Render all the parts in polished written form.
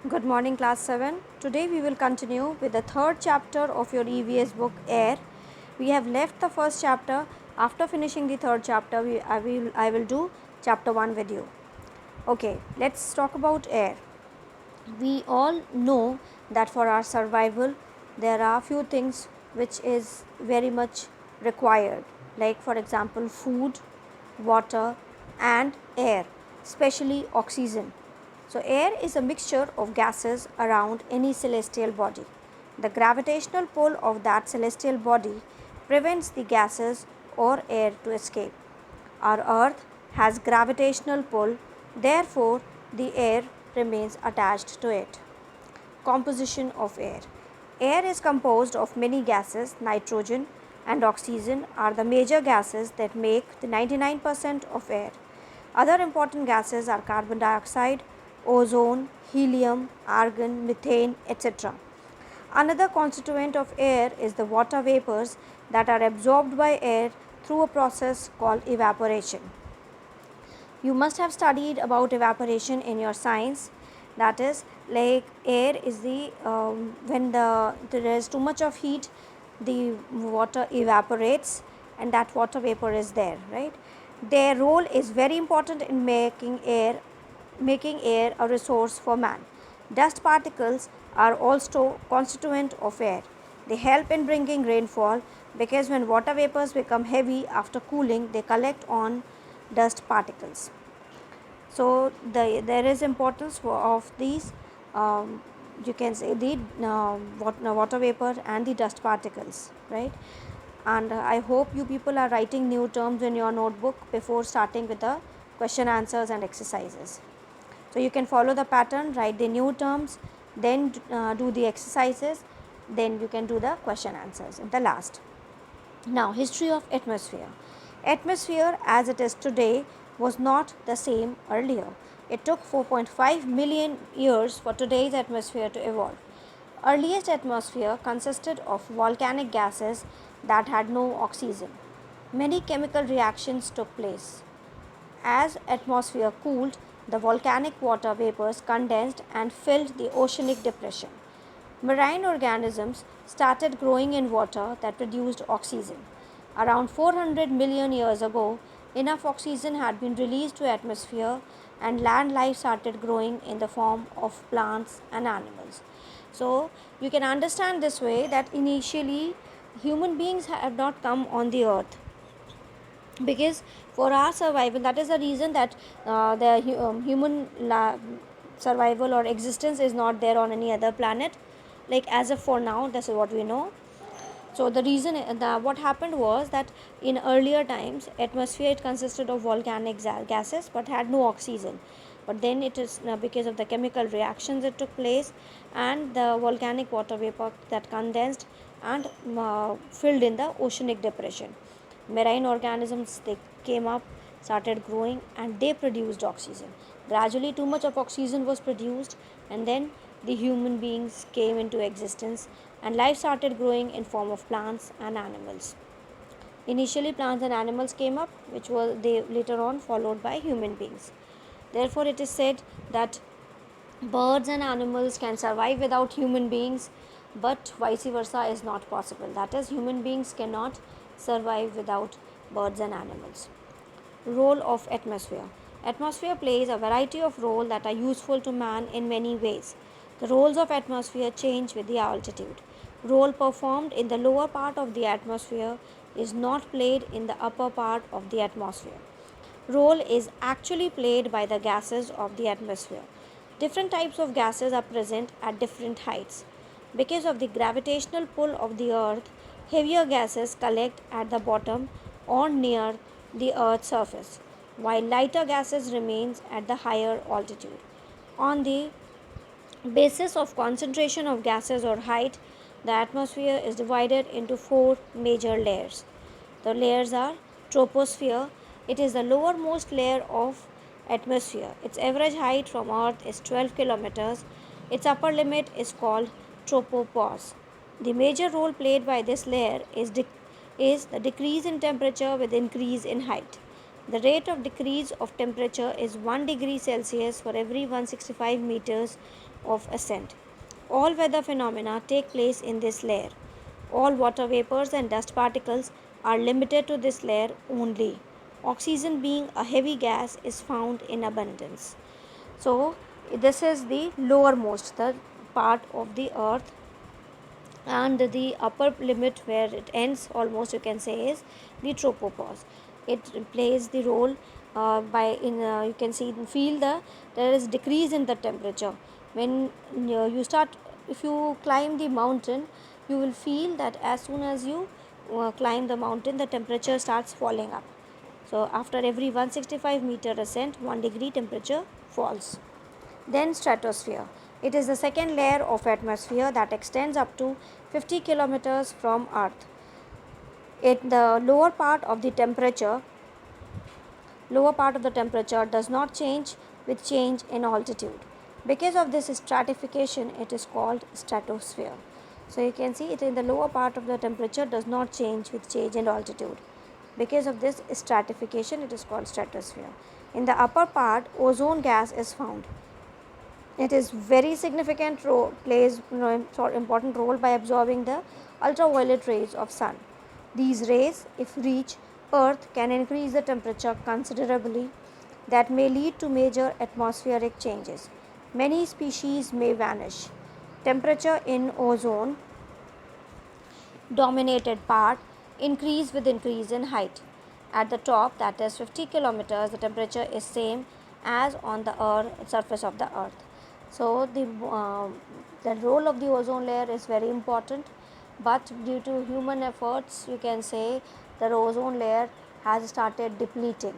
Good morning, class 7. Today we will continue with the third chapter of your EVS book Air. We have left the first chapter. After finishing the third chapter, I will do chapter 1 with you. Okay, let's talk about air. We all know that for our survival there are few things which is very much required, like for example food, water and air, especially oxygen. So air is a mixture of gases around any celestial body. The gravitational pull of that celestial body prevents the gases or air to escape. Our earth has gravitational pull, therefore the air remains attached to it. Composition of air. Air is composed of many gases. Nitrogen and oxygen are the major gases that make the 99% of air. Other important gases are carbon dioxide, ozone, helium, argon, methane, etc. Another constituent of air is the water vapors that are absorbed by air through a process called evaporation. You must have studied about evaporation in your science. That is, like air is the when there is too much of heat, the water evaporates and that water vapor is there, right? Their role is very important in making air a resource for man. Dust particles are also constituent of air. They help in bringing rainfall because when water vapors become heavy after cooling, they collect on dust particles. So there is importance of these, you can say the water vapor and the dust particles, right? And I hope you people are writing new terms in your notebook before starting with the question answers and exercises. So you can follow the pattern, write the new terms, then do the exercises, then you can do the question answers in the last. Now, history of atmosphere. Atmosphere as it is today was not the same earlier. It took 4.5 million years for today's atmosphere to evolve. Earliest atmosphere consisted of volcanic gases that had no oxygen. Many chemical reactions took place. As atmosphere cooled, the volcanic water vapors condensed and filled the oceanic depression. Marine organisms started growing in water that produced oxygen. Around 400 million years ago, enough oxygen had been released to atmosphere and land life started growing in the form of plants and animals. So, you can understand this way that initially human beings have not come on the earth, because for our survival, that is the reason that human survival or existence is not there on any other planet, like as of for now. This is what we know. So the reason what happened was that in earlier times atmosphere it consisted of volcanic gases but had no oxygen, but then it is because of the chemical reactions that took place and the volcanic water vapor that condensed and filled in the oceanic depression. Marine organisms, they came up, started growing and they produced oxygen. Gradually too much of oxygen was produced and then the human beings came into existence and life started growing in form of plants and animals. Initially plants and animals came up, which were they later on followed by human beings. Therefore it is said that birds and animals can survive without human beings, but vice versa is not possible. That is, human beings cannot survive without birds and animals. Role of atmosphere. Atmosphere plays a variety of roles that are useful to man in many ways. The roles of atmosphere change with the altitude. Role performed in the lower part of the atmosphere is not played in the upper part of the atmosphere. Role is actually played by the gases of the atmosphere. Different types of gases are present at different heights. Because of the gravitational pull of the earth, heavier gases collect at the bottom or near the earth's surface, while lighter gases remain at the higher altitude. On the basis of concentration of gases or height, the atmosphere is divided into four major layers. The layers are troposphere. It is the lowermost layer of atmosphere. Its average height from earth is 12 kilometers. Its upper limit is called tropopause. The major role played by this layer is the decrease in temperature with increase in height. The rate of decrease of temperature is 1 degree Celsius for every 165 meters of ascent. All weather phenomena take place in this layer. All water vapors and dust particles are limited to this layer only. Oxygen, being a heavy gas, is found in abundance. So, this is the lowermost, the part of the earth, and the upper limit where it ends almost, you can say, is the tropopause. It plays the role by you can see feel there is decrease in the temperature when you start. If you climb the mountain, you will feel that as soon as you climb the mountain, the temperature starts falling up. So after every 165 meter ascent, 1 degree temperature falls. Then stratosphere. It is the second layer of atmosphere that extends up to 50 kilometers from Earth. The lower part of the temperature does not change with change in altitude. Because of this stratification, it is called stratosphere. So you can see it in the lower part of the temperature does not change with change in altitude. Because of this stratification, it is called stratosphere. In the upper part, ozone gas is found. It is very significant plays important role by absorbing the ultraviolet rays of sun. These rays, if reach Earth, can increase the temperature considerably. That may lead to major atmospheric changes. Many species may vanish. Temperature in ozone dominated part increase with increase in height. At the top, that is 50 kilometers, the temperature is same as on the surface of the earth. So the role of the ozone layer is very important, but due to human efforts, you can say the ozone layer has started depleting.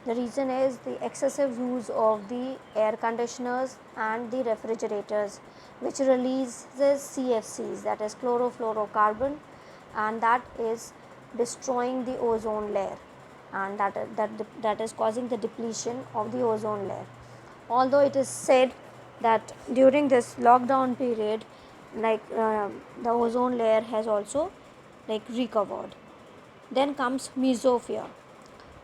The reason is the excessive use of the air conditioners and the refrigerators, which releases CFCs, that is chlorofluorocarbon, and that is destroying the ozone layer, and that is causing the depletion of the ozone layer. Although it is said that during this lockdown period, the ozone layer has also recovered. Then comes mesosphere.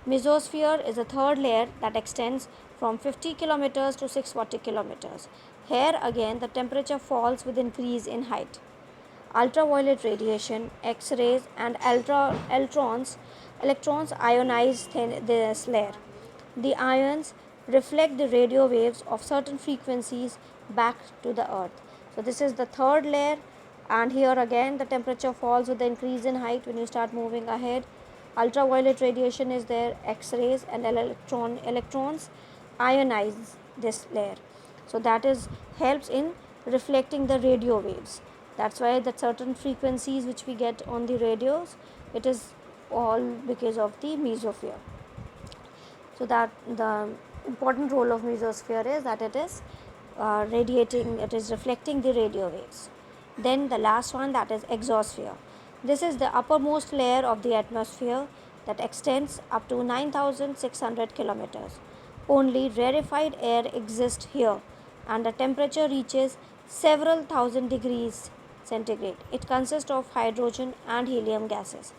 Mesosphere is a third layer that extends from 50 kilometers to 640 kilometers. Here again the temperature falls with increase in height. Ultraviolet radiation, X-rays and electrons ionize this layer. The ions reflect the radio waves of certain frequencies back to the earth. So this is the third layer, and here again the temperature falls with the increase in height when you start moving ahead. Ultraviolet radiation is there, X-rays and electrons ionize this layer. So that is helps in reflecting the radio waves. That's why the certain frequencies which we get on the radios, it is all because of the mesosphere. So that the important role of mesosphere is that it is radiating, it is reflecting the radio waves. Then the last one, that is exosphere. This is the uppermost layer of the atmosphere that extends up to 9,600 kilometers. Only rarefied air exists here, and the temperature reaches several thousand degrees centigrade. It consists of hydrogen and helium gases.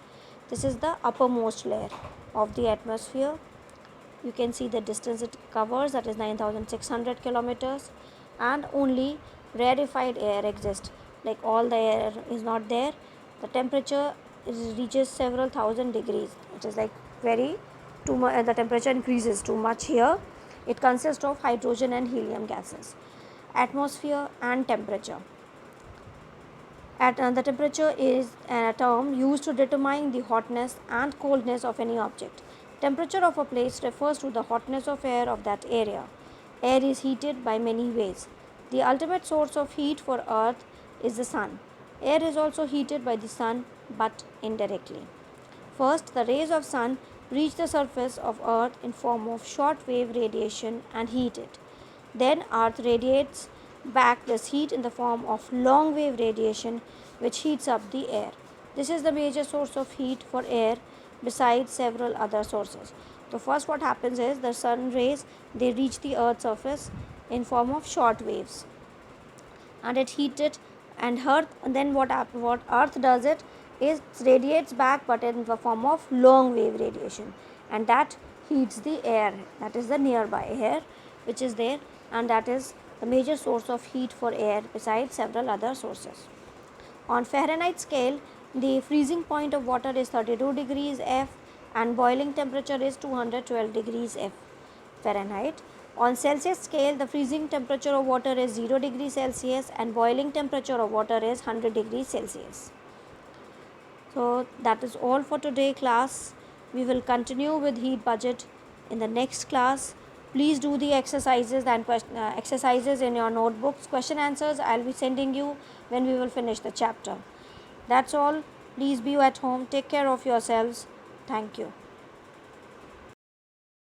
This is the uppermost layer of the atmosphere. You can see the distance it covers, that is 9,600 kilometers, and only rarefied air exists. Like all the air is not there. The temperature reaches several thousand degrees. It is like very too much. The temperature increases too much here. It consists of hydrogen and helium gases. Atmosphere and temperature. The temperature is a term used to determine the hotness and coldness of any object. Temperature of a place refers to the hotness of air of that area. Air is heated by many ways. The ultimate source of heat for Earth is the sun. Air is also heated by the sun, but indirectly. First, the rays of sun reach the surface of Earth in form of short wave radiation and heat it. Then Earth radiates back this heat in the form of long wave radiation, which heats up the air. This is the major source of heat for air besides several other sources. So first what happens is the sun rays, they reach the earth's surface in form of short waves, and it heats it, and then what earth does it is radiates back, but in the form of long wave radiation, and that heats the air, that is the nearby air which is there, and that is the major source of heat for air besides several other sources. On Fahrenheit scale, the freezing point of water is 32 degrees F and boiling temperature is 212 degrees F Fahrenheit. On Celsius scale, the freezing temperature of water is 0 degrees Celsius and boiling temperature of water is 100 degrees Celsius. So that is all for today class. We will continue with heat budget in the next class. Please do the exercises and exercises in your notebooks. Question answers I will be sending you when we will finish the chapter. That's all. Please be at home. Take care of yourselves. Thank you.